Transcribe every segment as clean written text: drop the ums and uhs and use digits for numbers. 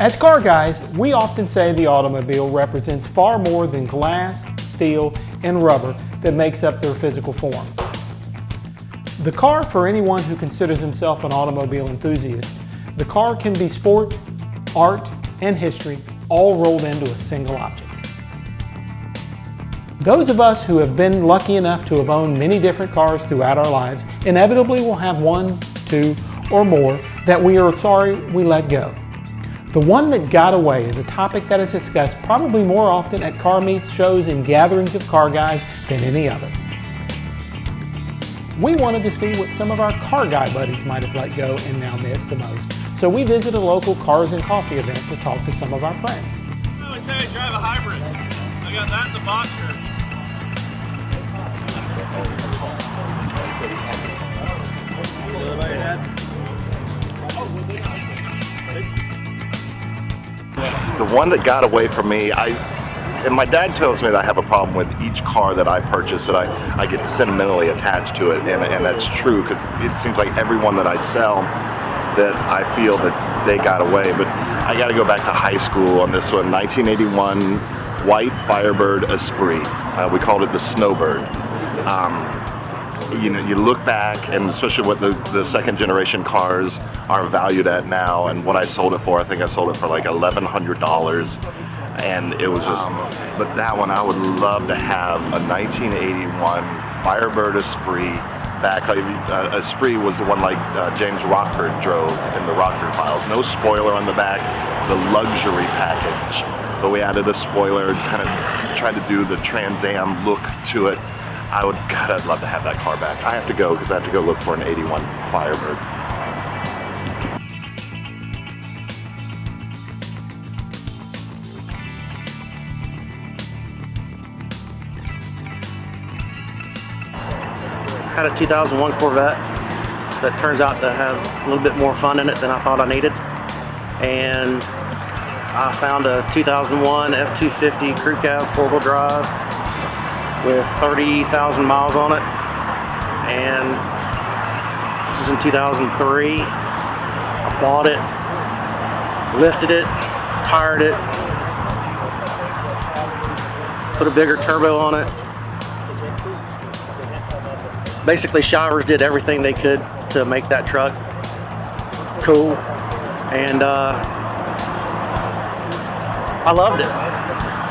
As car guys, we often say the automobile represents far more than glass, steel, and rubber that makes up their physical form. The car, for anyone who considers himself an automobile enthusiast, the car can be sport, art, and history all rolled into a single object. Those of us who have been lucky enough to have owned many different cars throughout our lives inevitably will have one, two, or more that we are sorry we let go. The one that got away is a topic that is discussed probably more often at car meets, shows, and gatherings of car guys than any other. We wanted to see what some of our car guy buddies might have let go and now miss the most, so we visited a local Cars and Coffee event to talk to some of our friends. I always say I drive a hybrid. I got that in the Boxer. The one that got away from me, and my dad tells me that I have a problem with each car that I purchase, that I get sentimentally attached to it, and that's true, because it seems like every one that I sell that I feel that they got away. But I got to go back to high school on this one, 1981 white Firebird Esprit. We called it the Snowbird. You know, you look back, and especially what the second generation cars are valued at now, and what I sold it for, I think I sold it for like $1,100, and it was just, but that one I would love to have a 1981 Firebird Esprit back. Esprit was the one like James Rockford drove in the Rockford Files. No spoiler on the back, the luxury package, but we added a spoiler, kind of tried to do the Trans Am look to it. I'd love to have that car back. I have to go because I have to go look for an 81 Firebird. Had a 2001 Corvette that turns out to have a little bit more fun in it than I thought I needed. And I found a 2001 F250 crew cab 4-wheel drive with 30,000 miles on it, and this is in 2003. I bought it, lifted it, tired it, put a bigger turbo on it. Basically, Shivers did everything they could to make that truck cool, and I loved it.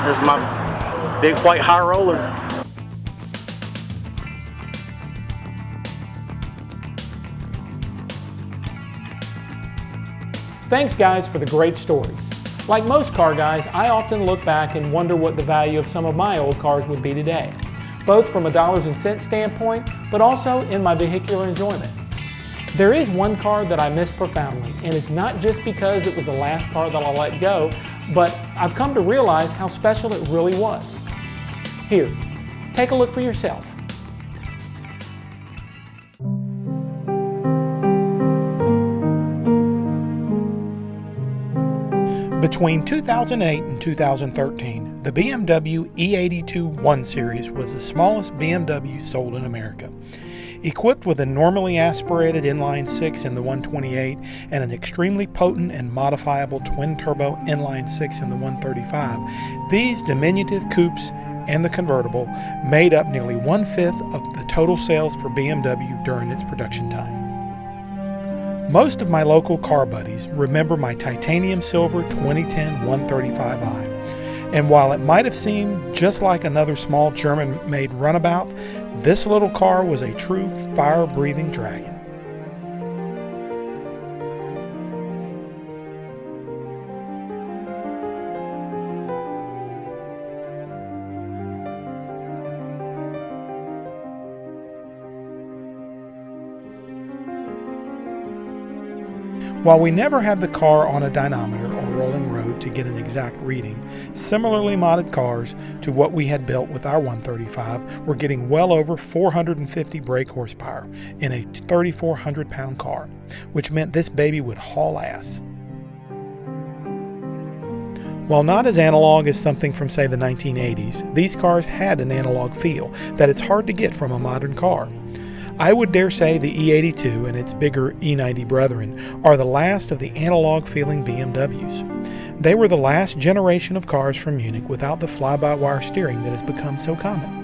It was my big white high roller. Thanks guys for the great stories. Like most car guys, I often look back and wonder what the value of some of my old cars would be today, both from a dollars and cents standpoint, but also in my vehicular enjoyment. There is one car that I miss profoundly, and it's not just because it was the last car that I let go, but I've come to realize how special it really was. Here, take a look for yourself. Between 2008 and 2013, the BMW E82 1 Series was the smallest BMW sold in America. Equipped with a normally aspirated inline-6 in the 128 and an extremely potent and modifiable twin-turbo inline-6 in the 135, these diminutive coupes and the convertible made up nearly 1/5 of the total sales for BMW during its production time. Most of my local car buddies remember my titanium silver 2010 135i, and while it might have seemed just like another small German-made runabout, this little car was a true fire-breathing dragon. While we never had the car on a dynamometer or rolling road to get an exact reading, similarly modded cars to what we had built with our 135 were getting well over 450 brake horsepower in a 3,400 pound car, which meant this baby would haul ass. While not as analog as something from, say, the 1980s, these cars had an analog feel that it's hard to get from a modern car. I would dare say the E82 and its bigger E90 brethren are the last of the analog-feeling BMWs. They were the last generation of cars from Munich without the fly-by-wire steering that has become so common.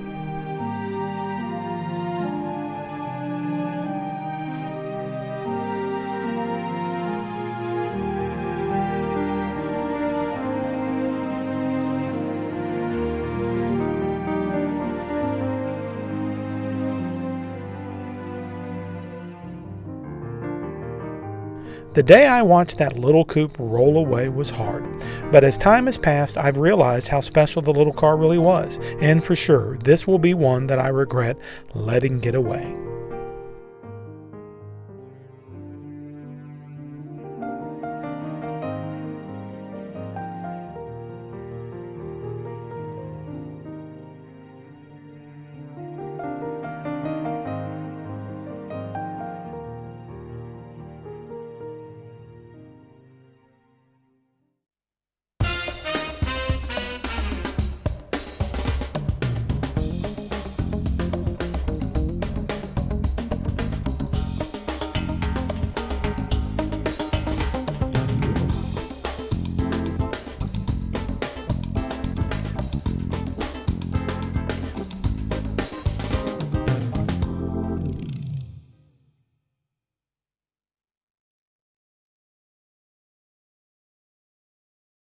The day I watched that little coupe roll away was hard, but as time has passed, I've realized how special the little car really was, and for sure, this will be one that I regret letting get away.